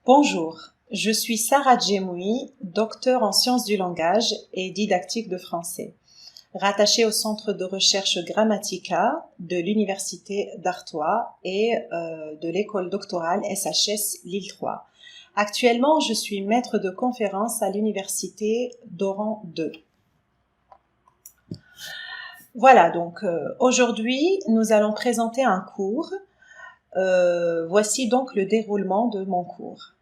Bonjour, je suis Sarah Djemoui, docteure en sciences du langage et didactique de français, rattachée au Centre de recherche Grammatica de l'Université d'Artois et de l'école doctorale SHS Lille 3. Actuellement, je suis maître de conférence à l'Université d'Oran 2. Voilà, donc aujourd'hui, nous allons présenter un cours. Voici donc le déroulement de mon cours.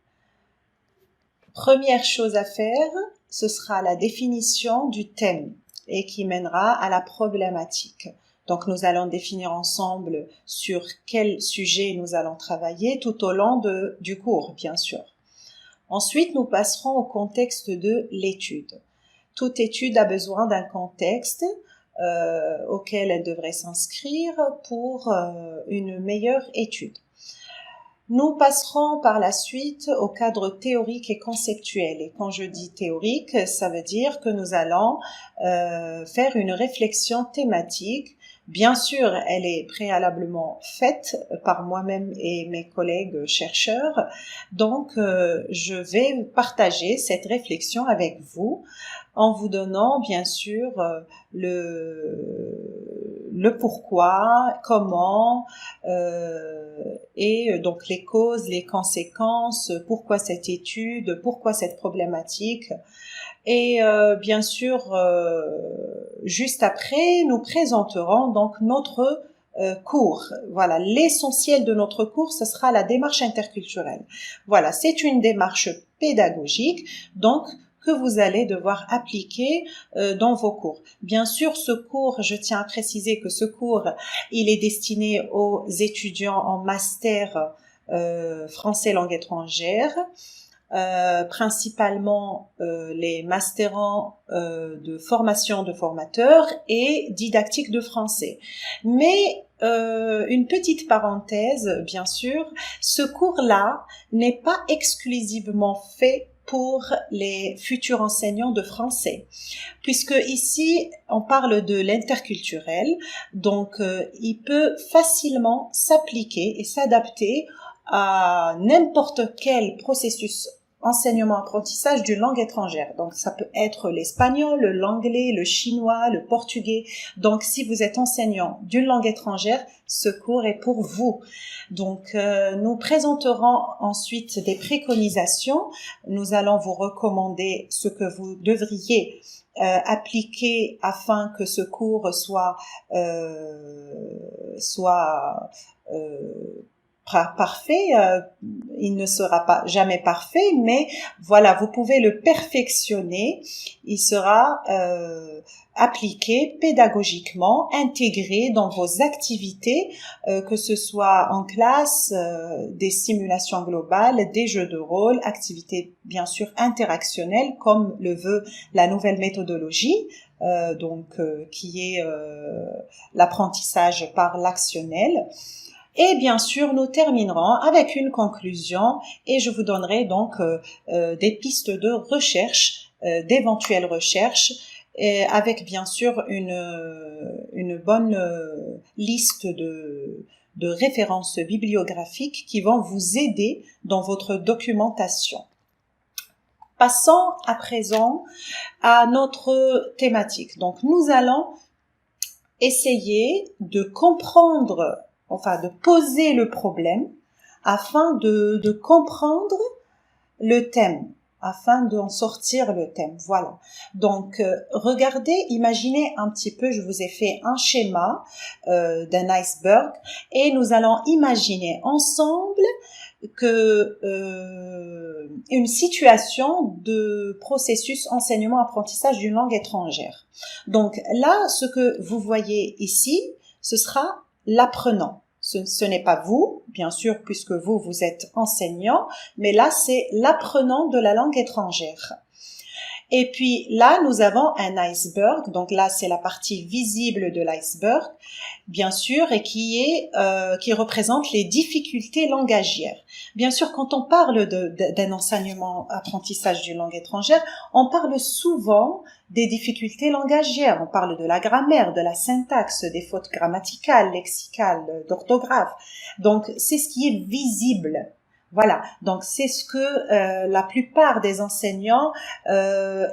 Première chose à faire, ce sera la définition du thème et qui mènera à la problématique. Donc nous allons définir ensemble sur quel sujet nous allons travailler tout au long du cours, bien sûr. Ensuite, nous passerons au contexte de l'étude. Toute étude a besoin d'un contexte auquel elle devrait s'inscrire pour une meilleure étude. Nous passerons par la suite au cadre théorique et conceptuel. Et quand je dis théorique, ça veut dire que nous allons faire une réflexion thématique. Bien sûr, elle est préalablement faite par moi-même et mes collègues chercheurs. Donc, je vais partager cette réflexion avec vous en vous donnant, bien sûr, le pourquoi, comment, et donc les causes, les conséquences, pourquoi cette étude, pourquoi cette problématique. Et bien sûr, juste après, nous présenterons donc notre cours. Voilà, l'essentiel de notre cours, ce sera la démarche interculturelle. Voilà, c'est une démarche pédagogique, donc que vous allez devoir appliquer dans vos cours. Bien sûr, ce cours, je tiens à préciser que ce cours, il est destiné aux étudiants en master français langue étrangère, principalement les masterants de formation de formateurs et didactique de français. Mais une petite parenthèse, bien sûr, ce cours-là n'est pas exclusivement fait pour les futurs enseignants de français, puisque ici on parle de l'interculturel, donc il peut facilement s'appliquer et s'adapter à n'importe quel processus enseignement-apprentissage d'une langue étrangère. Donc, ça peut être l'espagnol, l'anglais, le chinois, le portugais. Donc, si vous êtes enseignant d'une langue étrangère, ce cours est pour vous. Donc, nous présenterons ensuite des préconisations. Nous allons vous recommander ce que vous devriez appliquer afin que ce cours soit parfait, il ne sera pas jamais parfait, mais voilà, vous pouvez le perfectionner, il sera appliqué pédagogiquement, intégré dans vos activités, que ce soit en classe, des simulations globales, des jeux de rôle, activités bien sûr interactionnelles comme le veut la nouvelle méthodologie, qui est l'apprentissage par l'actionnel. Et bien sûr, nous terminerons avec une conclusion et je vous donnerai donc des pistes de recherche, d'éventuelles recherches, avec bien sûr une bonne liste de références bibliographiques qui vont vous aider dans votre documentation. Passons à présent à notre thématique. Donc, nous allons essayer de comprendre, enfin de poser le problème afin de comprendre le thème, afin d'en sortir le thème. Voilà. Donc, regardez, imaginez un petit peu, je vous ai fait un schéma d'un iceberg et nous allons imaginer ensemble que une situation de processus enseignement-apprentissage d'une langue étrangère. Donc là, ce que vous voyez ici, ce sera l'apprenant. Ce n'est pas vous, bien sûr, puisque vous êtes enseignant, mais là, c'est l'apprenant de la langue étrangère. Et puis là, nous avons un iceberg, donc là, c'est la partie visible de l'iceberg, bien sûr, et qui représente les difficultés langagières. Bien sûr, quand on parle d'un enseignement-apprentissage d'une langue étrangère, on parle souvent des difficultés langagières. On parle de la grammaire, de la syntaxe, des fautes grammaticales, lexicales, d'orthographe. Donc, c'est ce qui est visible. Voilà, donc c'est ce que la plupart des enseignants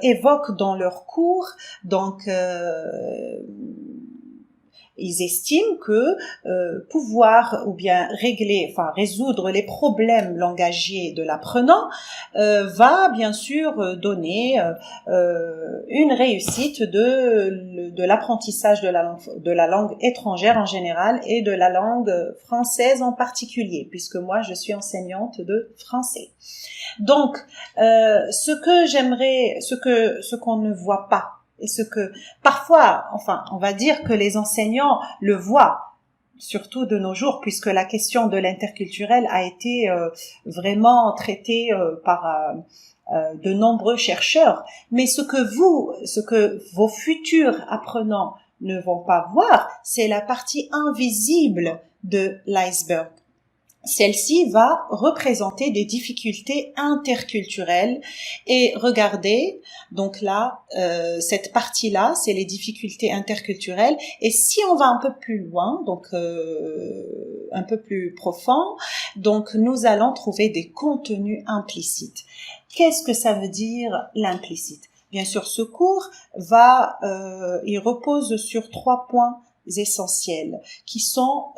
évoquent dans leurs cours. Donc ils estiment que pouvoir ou bien résoudre les problèmes langagiers de l'apprenant va bien sûr donner une réussite de l'apprentissage de la langue étrangère en général et de la langue française en particulier, puisque moi je suis enseignante de français. Donc, ce qu'on ne voit pas, et ce que parfois, enfin, on va dire que les enseignants le voient, surtout de nos jours, puisque la question de l'interculturel a été vraiment traitée par de nombreux chercheurs. Mais ce que vos futurs apprenants ne vont pas voir, c'est la partie invisible de l'iceberg. Celle-ci va représenter des difficultés interculturelles et regardez, donc là, cette partie-là, c'est les difficultés interculturelles et si on va un peu plus loin, donc un peu plus profond, donc nous allons trouver des contenus implicites. Qu'est-ce que ça veut dire l'implicite? Bien sûr, ce cours il repose sur 3 points essentiels qui sont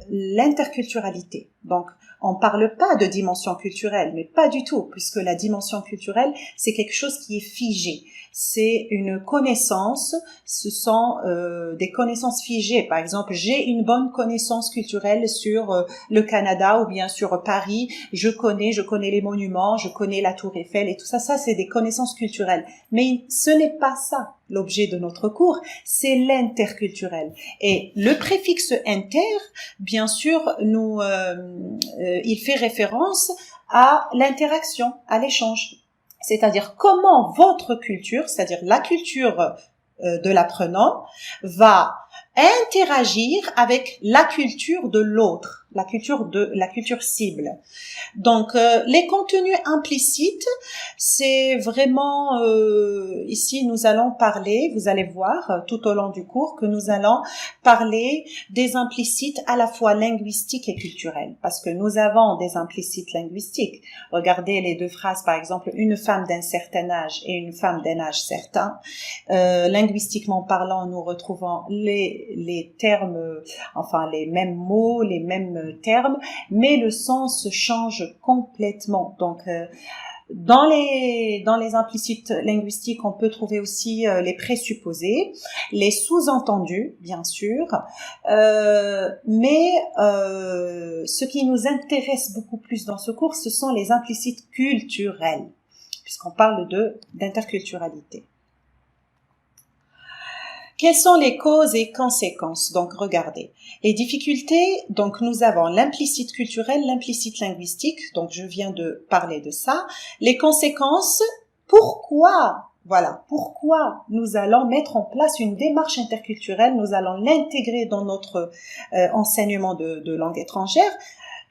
l'interculturalité. Donc, on parle pas de dimension culturelle, mais pas du tout, puisque la dimension culturelle, c'est quelque chose qui est figé. C'est une connaissance, ce sont des connaissances figées. Par exemple, j'ai une bonne connaissance culturelle sur le Canada ou bien sur Paris. Je connais les monuments, je connais la Tour Eiffel et tout ça. Ça, c'est des connaissances culturelles. Mais ce n'est pas ça l'objet de notre cours, c'est l'interculturel. Et le préfixe inter, bien sûr, il fait référence à l'interaction, à l'échange. C'est-à-dire comment votre culture, c'est-à-dire la culture de l'apprenant, va interagir avec la culture de l'autre, la culture cible. Donc les contenus implicites, c'est vraiment ici nous allons parler, vous allez voir tout au long du cours que nous allons parler des implicites à la fois linguistiques et culturels, parce que nous avons des implicites linguistiques. Regardez les 2 phrases, par exemple, une femme d'un certain âge et une femme d'un âge certain. Linguistiquement parlant, nous retrouvons les termes, enfin les mêmes mots, les mêmes termes, mais le sens change complètement. Donc dans les implicites linguistiques, on peut trouver aussi les présupposés, les sous-entendus, bien sûr, mais ce qui nous intéresse beaucoup plus dans ce cours, ce sont les implicites culturels, puisqu'on parle d'interculturalité. Quelles sont les causes et conséquences? Donc, regardez. Les difficultés, donc nous avons l'implicite culturel, l'implicite linguistique, donc je viens de parler de ça. Les conséquences, pourquoi nous allons mettre en place une démarche interculturelle, nous allons l'intégrer dans notre enseignement de langue étrangère.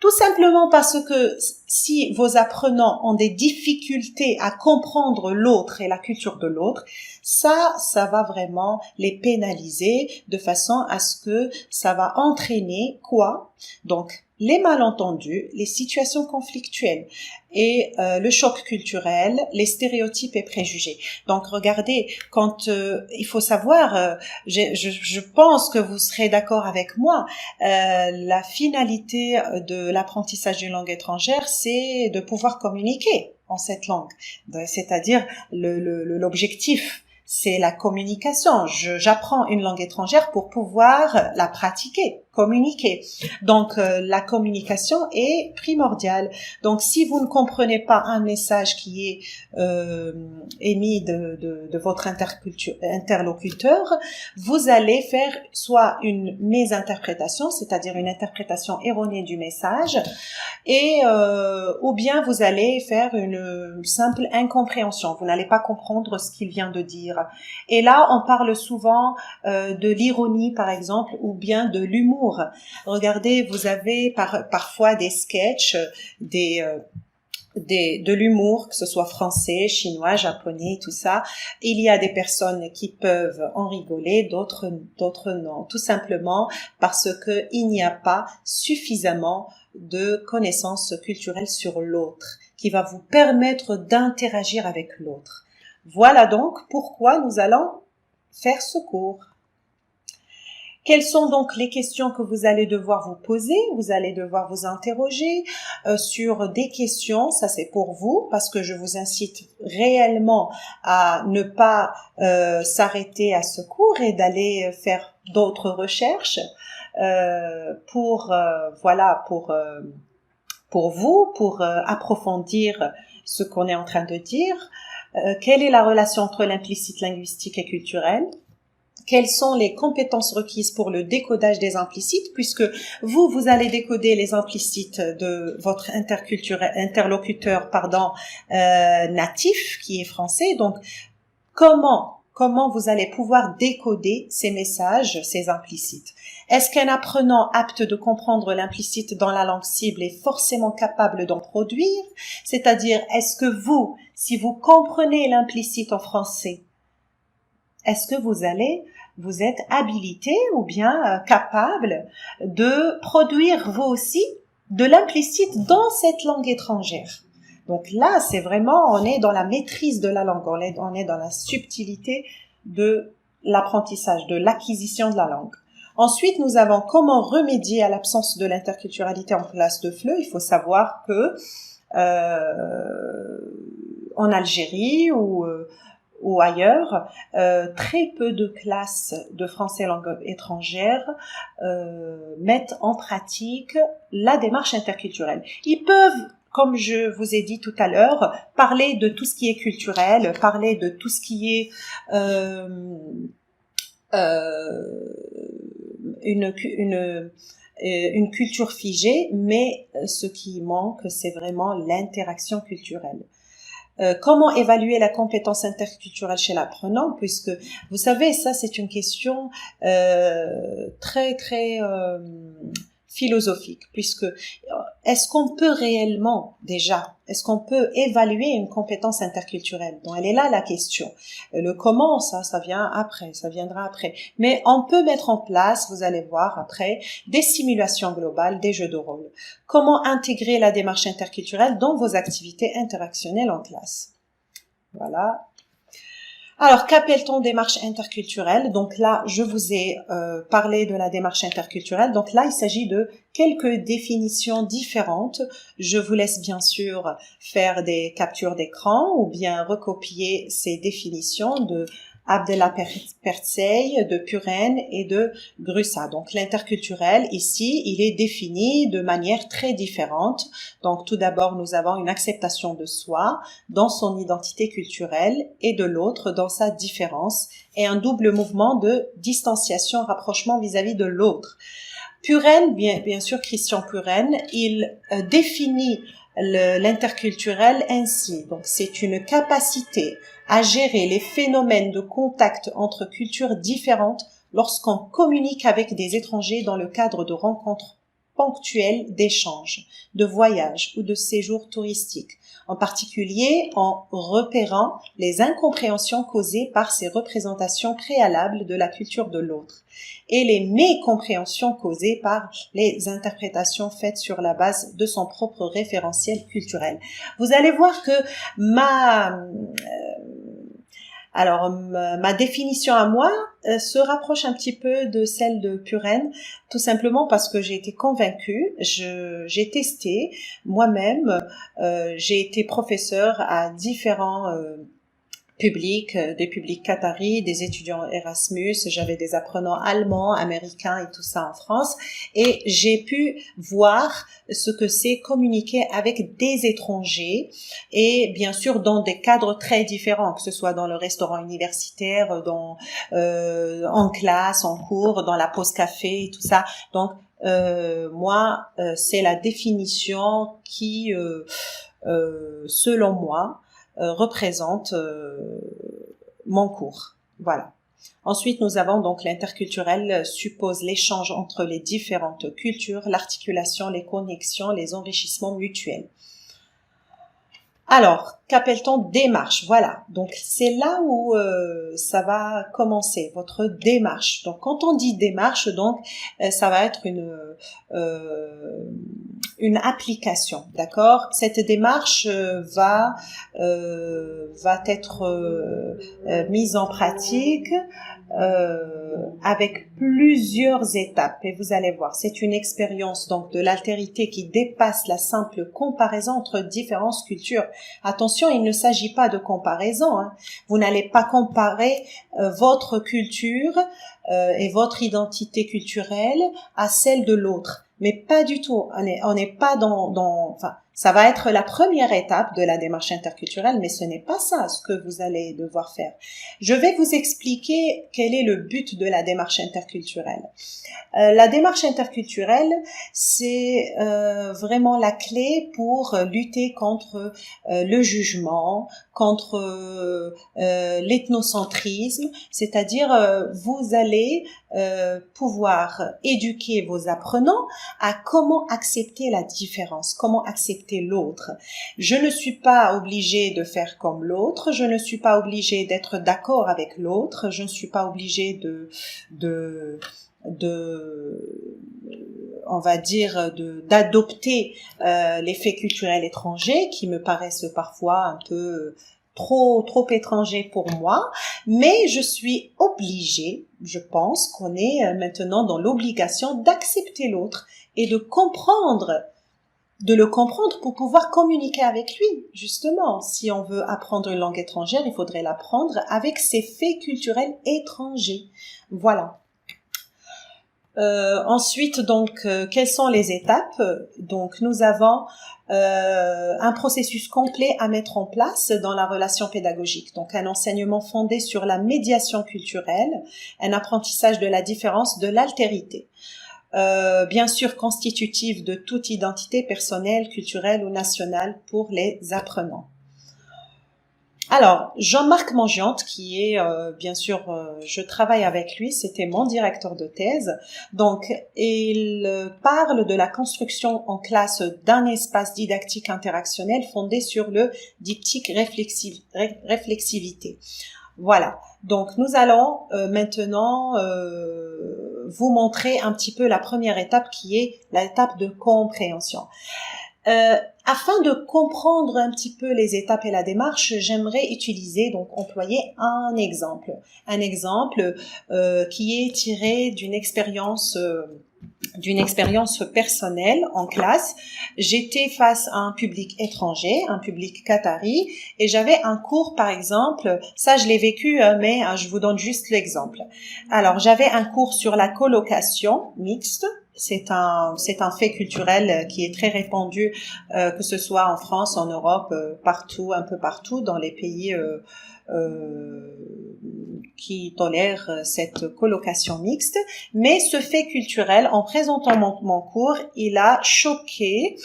Tout simplement parce que si vos apprenants ont des difficultés à comprendre l'autre et la culture de l'autre, ça va vraiment les pénaliser de façon à ce que ça va entraîner quoi? Donc, les malentendus, les situations conflictuelles et le choc culturel, les stéréotypes et préjugés. Donc, regardez, quand il faut savoir, je pense que vous serez d'accord avec moi, la finalité de l'apprentissage d'une langue étrangère, c'est de pouvoir communiquer en cette langue. C'est-à-dire l'objectif, c'est la communication. J'apprends une langue étrangère pour pouvoir la pratiquer, communiquer. Donc, la communication est primordiale. Donc, si vous ne comprenez pas un message qui est émis de votre interlocuteur, vous allez faire soit une mésinterprétation, c'est-à-dire une interprétation erronée du message, et ou bien vous allez faire une simple incompréhension. Vous n'allez pas comprendre ce qu'il vient de dire. Et là, on parle souvent de l'ironie, par exemple, ou bien de l'humour. Regardez, vous avez parfois des sketchs, de l'humour, que ce soit français, chinois, japonais, tout ça. Il y a des personnes qui peuvent en rigoler, d'autres non. Tout simplement parce que il n'y a pas suffisamment de connaissances culturelles sur l'autre, qui va vous permettre d'interagir avec l'autre. Voilà donc pourquoi nous allons faire ce cours. Quelles sont donc les questions que vous allez devoir vous poser? Vous allez devoir vous interroger sur des questions, ça c'est pour vous, parce que je vous incite réellement à ne pas s'arrêter à ce cours et d'aller faire d'autres recherches pour vous, pour approfondir ce qu'on est en train de dire. Quelle est la relation entre l'implicite linguistique et culturel? Quelles sont les compétences requises pour le décodage des implicites, puisque vous allez décoder les implicites de votre interlocuteur natif, qui est français. Donc, comment vous allez pouvoir décoder ces messages, ces implicites? Est-ce qu'un apprenant apte de comprendre l'implicite dans la langue cible est forcément capable d'en produire? C'est-à-dire, est-ce que si vous comprenez l'implicite en français, est-ce que vous êtes habilité ou bien capable de produire vous aussi de l'implicite dans cette langue étrangère? Donc là, c'est vraiment, on est dans la maîtrise de la langue, on est dans la subtilité de l'apprentissage, de l'acquisition de la langue. Ensuite, nous avons comment remédier à l'absence de l'interculturalité en classe de FLE. Il faut savoir que en Algérie ou ailleurs, très peu de classes de français langue étrangère mettent en pratique la démarche interculturelle. Ils peuvent, comme je vous ai dit tout à l'heure, parler de tout ce qui est culturel, parler de tout ce qui est une culture figée, mais ce qui manque, c'est vraiment l'interaction culturelle. Comment évaluer la compétence interculturelle chez l'apprenant, puisque vous savez, ça c'est une question très philosophique, puisque est-ce qu'on peut évaluer une compétence interculturelle? Donc elle est là la question. Le comment, ça viendra après. Mais on peut mettre en place, vous allez voir après, des simulations globales, des jeux de rôle. Comment intégrer la démarche interculturelle dans vos activités interactionnelles en classe? Voilà. Alors, qu'appelle-t-on démarche interculturelle? Donc là, je vous ai parlé de la démarche interculturelle. Donc là, il s'agit de quelques définitions différentes. Je vous laisse bien sûr faire des captures d'écran ou bien recopier ces définitions de Abdellah Pertsey, de Puren et de Grussa. Donc l'interculturel, ici, il est défini de manière très différente. Donc tout d'abord, nous avons une acceptation de soi dans son identité culturelle et de l'autre dans sa différence et un double mouvement de distanciation, rapprochement vis-à-vis de l'autre. Puren, bien sûr, Christian Puren, il définit l'interculturel ainsi. Donc c'est une capacité à gérer les phénomènes de contact entre cultures différentes lorsqu'on communique avec des étrangers dans le cadre de rencontres ponctuelles d'échanges, de voyages ou de séjours touristiques, en particulier en repérant les incompréhensions causées par ces représentations préalables de la culture de l'autre et les mécompréhensions causées par les interprétations faites sur la base de son propre référentiel culturel. Vous allez voir que ma définition à moi se rapproche un petit peu de celle de Puren, tout simplement parce que j'ai été convaincue, j'ai testé moi-même, j'ai été professeur à différents publics, des publics qataris, des étudiants Erasmus, j'avais des apprenants allemands, américains et tout ça en France, et j'ai pu voir ce que c'est communiquer avec des étrangers, et bien sûr dans des cadres très différents, que ce soit dans le restaurant universitaire, en classe, en cours, dans la pause café et tout ça. Donc moi, c'est la définition qui, selon moi, représente mon cours. Voilà. Ensuite, nous avons donc l'interculturel suppose l'échange entre les différentes cultures, l'articulation, les connexions, les enrichissements mutuels. Alors, qu'appelle-t-on démarche? Voilà, donc c'est là où ça va commencer, votre démarche. Donc, quand on dit démarche, donc ça va être une application, d'accord? Cette démarche va être mise en pratique avec plusieurs étapes, et vous allez voir, c'est une expérience donc de l'altérité qui dépasse la simple comparaison entre différentes cultures. Attention, il ne s'agit pas de comparaison, hein. Vous n'allez pas comparer votre culture et votre identité culturelle à celle de l'autre, mais pas du tout. On n'est pas enfin, ça va être la première étape de la démarche interculturelle, mais ce n'est pas ça ce que vous allez devoir faire. Je vais vous expliquer quel est le but de la démarche interculturelle. La démarche interculturelle, c'est vraiment la clé pour lutter contre le jugement, contre l'ethnocentrisme, c'est-à-dire vous allez pouvoir éduquer vos apprenants à comment accepter la différence, comment accepter l'autre. Je ne suis pas obligée de faire comme l'autre, je ne suis pas obligée d'être d'accord avec l'autre, je ne suis pas obligée on va dire d'adopter les faits culturels étrangers qui me paraissent parfois un peu trop étrangers pour moi, mais je suis obligée, je pense qu'on est maintenant dans l'obligation d'accepter l'autre et de le comprendre pour pouvoir communiquer avec lui. Justement, si on veut apprendre une langue étrangère, il faudrait l'apprendre avec ses faits culturels étrangers. Voilà. Ensuite, donc, quelles sont les étapes? Donc, nous avons un processus complet à mettre en place dans la relation pédagogique. Donc, un enseignement fondé sur la médiation culturelle, un apprentissage de la différence, de l'altérité. Bien sûr constitutive de toute identité personnelle, culturelle ou nationale pour les apprenants. Alors, Jean-Marc Mangiante, qui est, bien sûr, je travaille avec lui, c'était mon directeur de thèse. Donc, il parle de la construction en classe d'un espace didactique interactionnel fondé sur le diptyque réflexivité. Voilà. Donc, nous allons maintenant vous montrer un petit peu la première étape qui est l'étape de compréhension. Afin de comprendre un petit peu les étapes et la démarche, j'aimerais employer un exemple qui est tiré d'une expérience personnelle en classe. J'étais face à un public étranger, un public qatari, et j'avais un cours, par exemple, ça je l'ai vécu, mais je vous donne juste l'exemple. Alors, j'avais un cours sur la colocation mixte. C'est un fait culturel qui est très répandu, que ce soit en France, en Europe, un peu partout dans les pays qui tolèrent cette colocation mixte. Mais ce fait culturel, en présentant mon cours, il a choqué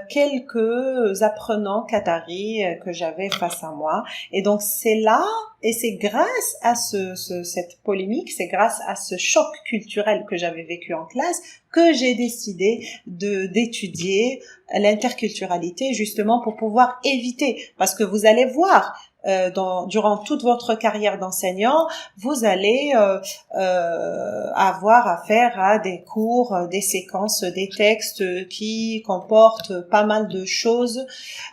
quelques apprenants qataris que j'avais face à moi. Et donc c'est grâce à cette polémique, c'est grâce à ce choc culturel que j'avais vécu en classe que j'ai décidé d'étudier l'interculturalité, justement pour pouvoir éviter, parce que vous allez voir, durant toute votre carrière d'enseignant, vous allez avoir affaire à des cours, des séquences, des textes qui comportent pas mal de choses,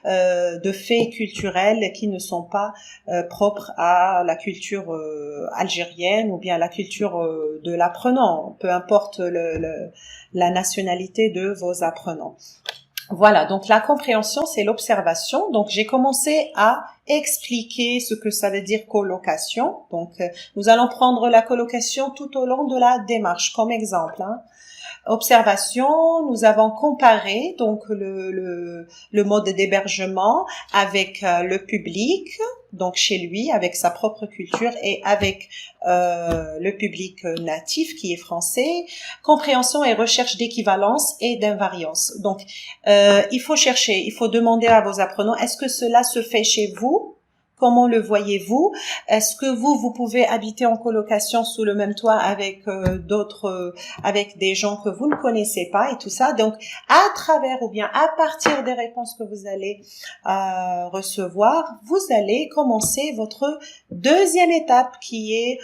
de faits culturels qui ne sont pas propres à la culture algérienne ou bien à la culture de l'apprenant, peu importe la nationalité de vos apprenants. Voilà, donc la compréhension, c'est l'observation. Donc j'ai commencé à expliquer ce que ça veut dire colocation. Donc nous allons prendre la colocation tout au long de la démarche comme exemple. Observation, nous avons comparé donc le mode d'hébergement avec le public, donc chez lui, avec sa propre culture et avec le public natif qui est français. Compréhension et recherche d'équivalence et d'invariance. Donc il faut demander à vos apprenants, est-ce que cela se fait chez vous Comment le voyez-vous? Est-ce que vous pouvez habiter en colocation sous le même toit avec avec des gens que vous ne connaissez pas et tout ça? Donc, à travers ou bien à partir des réponses que vous allez recevoir, vous allez commencer votre deuxième étape qui est,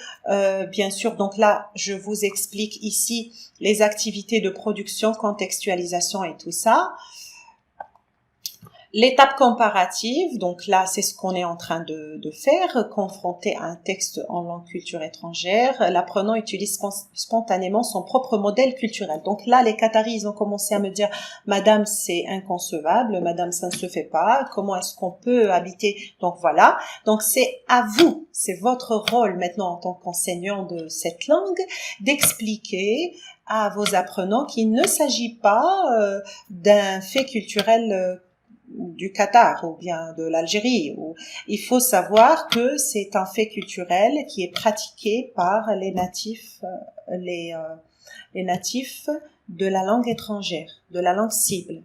bien sûr, donc là, je vous explique ici les activités de production, contextualisation et tout ça. L'étape comparative, donc là, c'est ce qu'on est en train de faire, confronter à un texte en langue culture étrangère. L'apprenant utilise spontanément son propre modèle culturel. Donc là, les Qataris, ils ont commencé à me dire, Madame, c'est inconcevable, Madame, ça ne se fait pas, comment est-ce qu'on peut habiter? Donc voilà, donc c'est à vous, c'est votre rôle maintenant en tant qu'enseignant de cette langue, d'expliquer à vos apprenants qu'il ne s'agit pas d'un fait culturel du Qatar ou bien de l'Algérie. Il faut savoir que c'est un fait culturel qui est pratiqué par les natifs, les natifs de la langue étrangère, de la langue cible.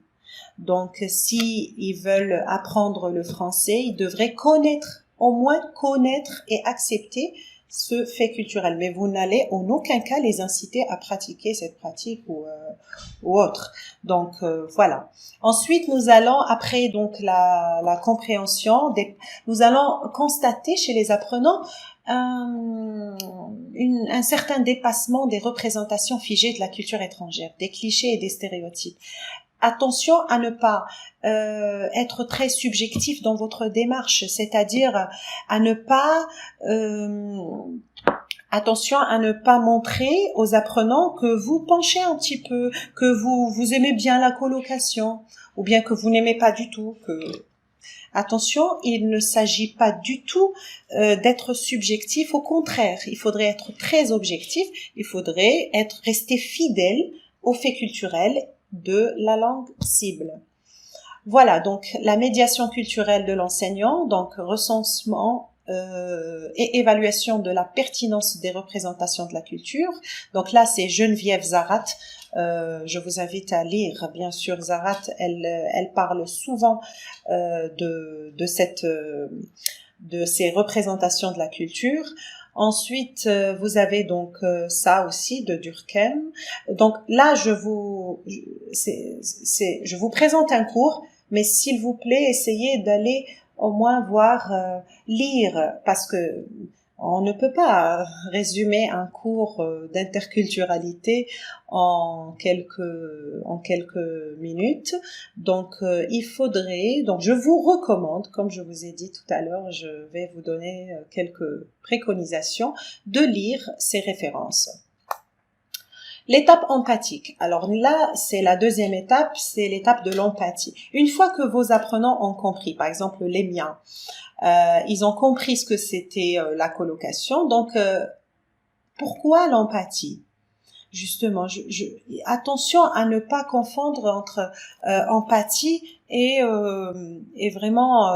Donc, si ils veulent apprendre le français, ils devraient connaître, au moins connaître et accepter ce fait culturel. Mais vous n'allez en aucun cas les inciter à pratiquer cette pratique ou autre. Donc voilà. Ensuite, nous allons après donc la compréhension, nous allons constater chez les apprenants un certain dépassement des représentations figées de la culture étrangère, des clichés et des stéréotypes. Attention à ne pas être très subjectif dans votre démarche, c'est-à-dire à ne pas attention à ne pas montrer aux apprenants que vous penchez un petit peu, que vous aimez bien la colocation, ou bien que vous n'aimez pas du tout. Attention, il ne s'agit pas du tout d'être subjectif. Au contraire, il faudrait être très objectif. Il faudrait rester fidèle aux faits culturels de la langue cible. Voilà, donc la médiation culturelle de l'enseignant, donc recensement et évaluation de la pertinence des représentations de la culture. Donc là, c'est Geneviève Zarat. Je vous invite à lire, bien sûr, Zarat. Elle parle souvent de ces représentations de la culture. Ensuite, vous avez donc ça aussi de Durkheim. Donc là, je vous présente un cours, mais s'il vous plaît, essayez d'aller au moins lire, parce que on ne peut pas résumer un cours d'interculturalité en quelques minutes. Donc je vous recommande, comme je vous ai dit tout à l'heure, je vais vous donner quelques préconisations, de lire ces références. L'étape empathique. Alors là, c'est la deuxième étape, c'est l'étape de l'empathie. Une fois que vos apprenants ont compris, par exemple les miens, ils ont compris ce que c'était la colocation. Donc, pourquoi l'empathie? Justement, attention à ne pas confondre entre empathie et vraiment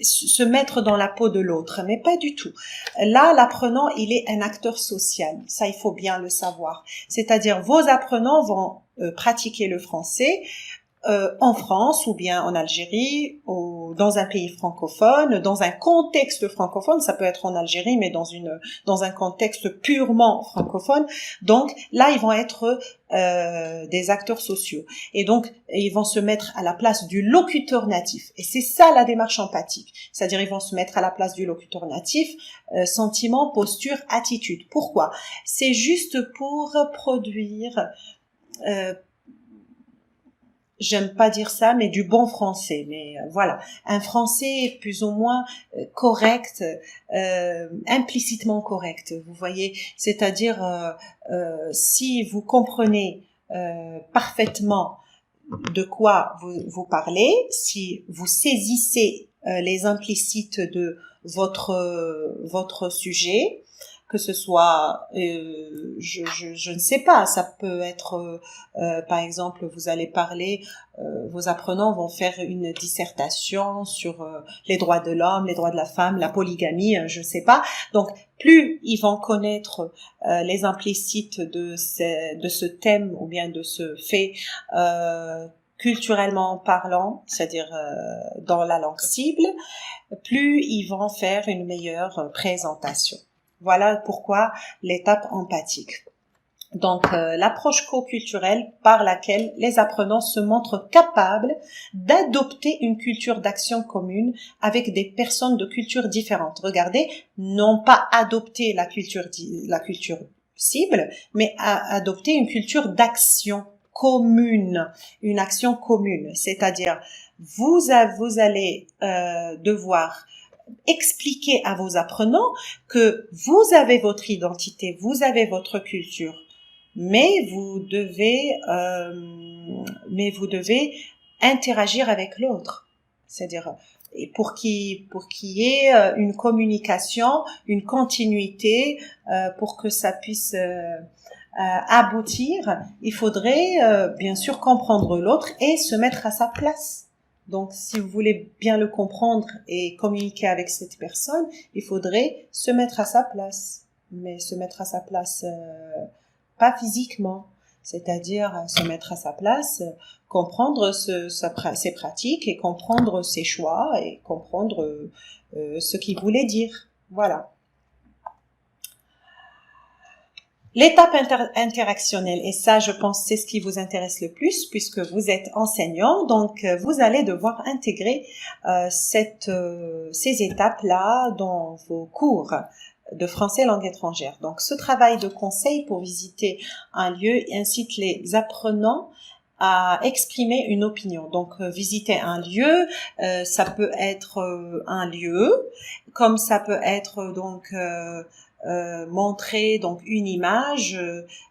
se mettre dans la peau de l'autre, mais pas du tout. Là, l'apprenant, il est un acteur social. Ça, il faut bien le savoir. C'est-à-dire, vos apprenants vont pratiquer le français en France ou bien en Algérie ou dans un pays francophone, dans un contexte francophone, ça peut être en Algérie mais dans un contexte purement francophone. Donc là, ils vont être des acteurs sociaux et donc ils vont se mettre à la place du locuteur natif. Et c'est ça la démarche empathique, c'est-à-dire ils vont se mettre à la place du locuteur natif, sentiment, posture, attitude. Pourquoi? C'est juste pour produire j'aime pas dire ça, mais du bon français. Mais voilà, un français plus ou moins correct, implicitement correct. Vous voyez, c'est-à-dire si vous comprenez parfaitement de quoi vous parlez, si vous saisissez les implicites de votre sujet, que ce soit, je ne sais pas, ça peut être, par exemple, vous allez parler, vos apprenants vont faire une dissertation sur les droits de l'homme, les droits de la femme, la polygamie, je ne sais pas. Donc, plus ils vont connaître les implicites de ce thème ou bien de ce fait culturellement parlant, c'est-à-dire dans la langue cible, plus ils vont faire une meilleure présentation. Voilà pourquoi l'étape empathique. Donc, l'approche co-culturelle par laquelle les apprenants se montrent capables d'adopter une culture d'action commune avec des personnes de cultures différentes. Regardez, non pas adopter la culture cible, mais adopter une culture d'action commune, une action commune. C'est-à-dire, vous allez devoir expliquer à vos apprenants que vous avez votre identité, vous avez votre culture, mais vous devez interagir avec l'autre. C'est-à-dire, pour qu'il y ait une communication, une continuité, pour que ça puisse aboutir, il faudrait bien sûr comprendre l'autre et se mettre à sa place. Donc, si vous voulez bien le comprendre et communiquer avec cette personne, il faudrait se mettre à sa place. Mais se mettre à sa place, pas physiquement. C'est-à-dire se mettre à sa place, comprendre ses pratiques et comprendre ses choix et comprendre ce qu'il voulait dire. Voilà. L'étape interactionnelle, et ça, je pense, c'est ce qui vous intéresse le plus, puisque vous êtes enseignant, donc vous allez devoir intégrer ces étapes-là dans vos cours de français langue étrangère. Donc, ce travail de conseil pour visiter un lieu incite les apprenants à exprimer une opinion. Donc, visiter un lieu, ça peut être un lieu, comme ça peut être donc montrer donc une image,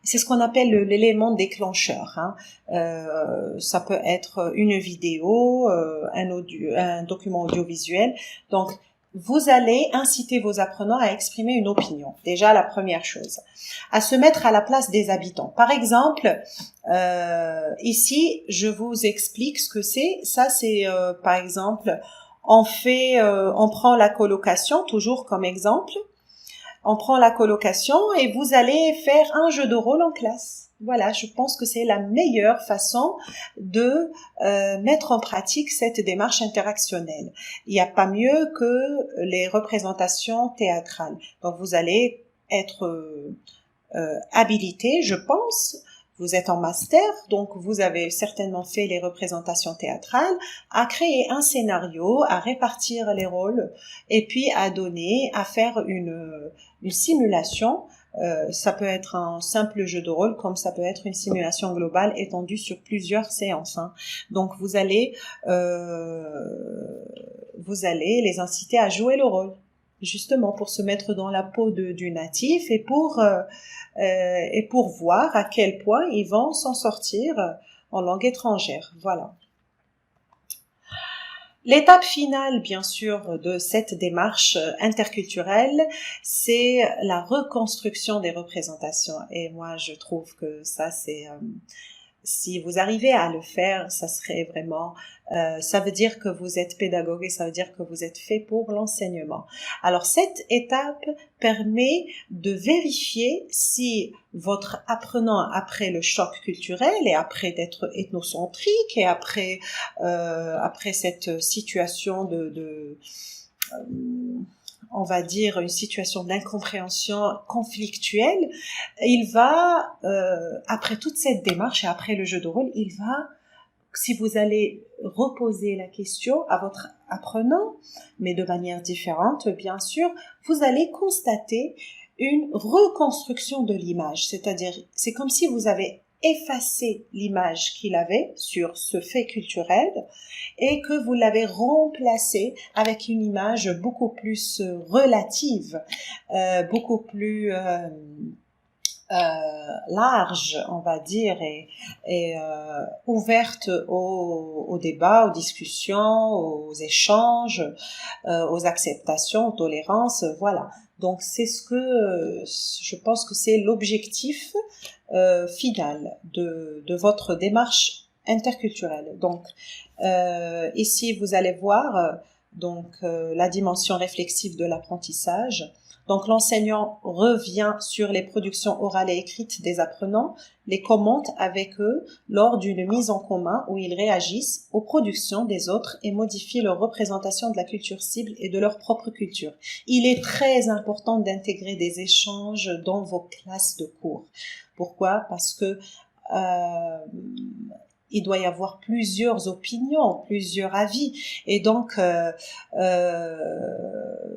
c'est ce qu'on appelle l'élément déclencheur. Ça peut être une vidéo, un document audiovisuel. Donc, vous allez inciter vos apprenants à exprimer une opinion. Déjà, la première chose, à se mettre à la place des habitants. Par exemple, ici, je vous explique ce que c'est. Ça, c'est par exemple, on prend la colocation toujours comme exemple. On prend la colocation et vous allez faire un jeu de rôle en classe. Voilà, je pense que c'est la meilleure façon de mettre en pratique cette démarche interactionnelle. Il n'y a pas mieux que les représentations théâtrales. Donc, vous allez être habilité, je pense. Vous êtes en master, donc vous avez certainement fait les représentations théâtrales, à créer un scénario, à répartir les rôles, et puis à faire une simulation. Ça peut être un simple jeu de rôle, comme ça peut être une simulation globale étendue sur plusieurs séances. Donc vous allez les inciter à jouer le rôle, justement pour se mettre dans la peau du natif et pour voir à quel point ils vont s'en sortir en langue étrangère. Voilà. L'étape finale, bien sûr, de cette démarche interculturelle, c'est la reconstruction des représentations. Et moi, je trouve que ça, si vous arrivez à le faire, ça serait vraiment, ça veut dire que vous êtes pédagogue et ça veut dire que vous êtes fait pour l'enseignement. Alors, cette étape permet de vérifier si votre apprenant, après le choc culturel et après d'être ethnocentrique et après cette situation on va dire une situation d'incompréhension conflictuelle, il va, après toute cette démarche et après le jeu de rôle, si vous allez reposer la question à votre apprenant, mais de manière différente, bien sûr, vous allez constater une reconstruction de l'image. C'est-à-dire, c'est comme si vous avez effacé l'image qu'il avait sur ce fait culturel et que vous l'avez remplacé avec une image beaucoup plus relative, beaucoup plus large, on va dire, et ouverte au débat, aux discussions, aux échanges, aux acceptations, aux tolérances, voilà. Donc c'est je pense que c'est l'objectif final de votre démarche interculturelle. Donc ici vous allez voir la dimension réflexive de l'apprentissage. Donc l'enseignant revient sur les productions orales et écrites des apprenants, les commente avec eux lors d'une mise en commun où ils réagissent aux productions des autres et modifient leur représentation de la culture cible et de leur propre culture. Il est très important d'intégrer des échanges dans vos classes de cours. Pourquoi? Parce que il doit y avoir plusieurs opinions, plusieurs avis, et donc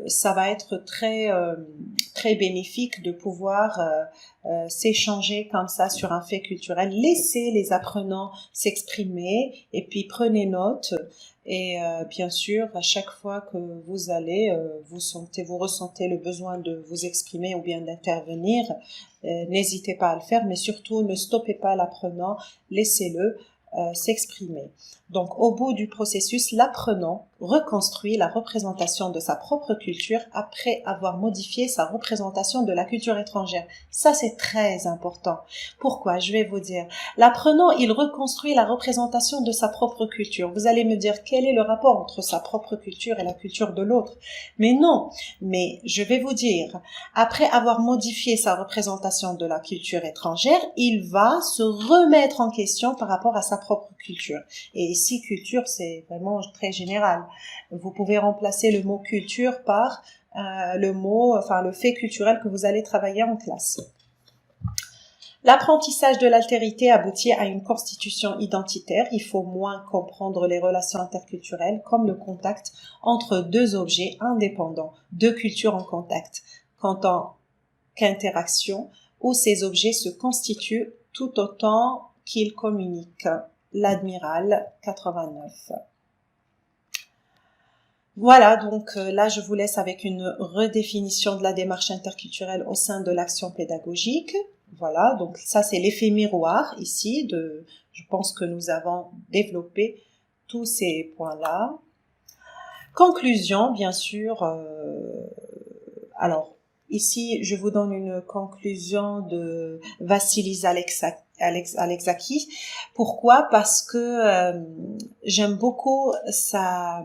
ça va être très bénéfique de pouvoir s'échanger comme ça sur un fait culturel. Laissez les apprenants s'exprimer et puis prenez note. Et bien sûr, à chaque fois que vous allez, vous ressentez le besoin de vous exprimer ou bien d'intervenir, n'hésitez pas à le faire, mais surtout ne stoppez pas l'apprenant, laissez-le s'exprimer. Donc, au bout du processus, l'apprenant reconstruit la représentation de sa propre culture après avoir modifié sa représentation de la culture étrangère. Ça, c'est très important. Pourquoi? Je vais vous dire. L'apprenant, il reconstruit la représentation de sa propre culture. Vous allez me dire, quel est le rapport entre sa propre culture et la culture de l'autre? Mais non. Mais je vais vous dire, après avoir modifié sa représentation de la culture étrangère, il va se remettre en question par rapport à sa propre culture. Et ici, culture, c'est vraiment très général. Vous pouvez remplacer le mot culture par le fait culturel que vous allez travailler en classe. L'apprentissage de l'altérité aboutit à une constitution identitaire. Il faut moins comprendre les relations interculturelles comme le contact entre deux objets indépendants, deux cultures en contact, qu'en tant qu'interaction où ces objets se constituent tout autant qu'ils communiquent. L'Admiral 89. Voilà, donc là je vous laisse avec une redéfinition de la démarche interculturelle au sein de l'action pédagogique. Voilà, donc ça c'est l'effet miroir ici, je pense que nous avons développé tous ces points-là. Conclusion, bien sûr, alors ici je vous donne une conclusion de Vassilis Alexakis. Pourquoi? Parce que j'aime beaucoup sa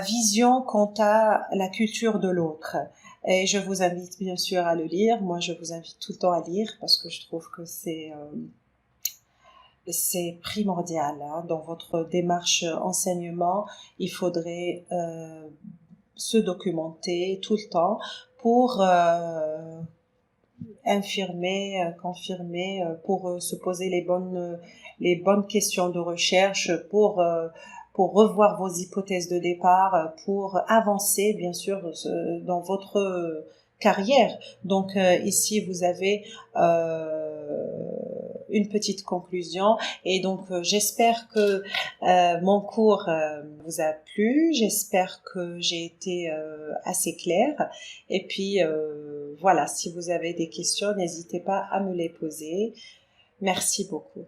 vision quant à la culture de l'autre. Et je vous invite bien sûr à le lire. Moi, je vous invite tout le temps à lire parce que je trouve que c'est primordial hein. Dans votre démarche enseignement. Il faudrait se documenter tout le temps pour confirmer, pour se poser les bonnes questions de recherche, pour revoir vos hypothèses de départ, pour avancer bien sûr dans votre carrière. Donc ici vous avez une petite conclusion et donc j'espère que mon cours vous a plu, j'espère que j'ai été assez claire et puis voilà, si vous avez des questions, n'hésitez pas à me les poser. Merci beaucoup.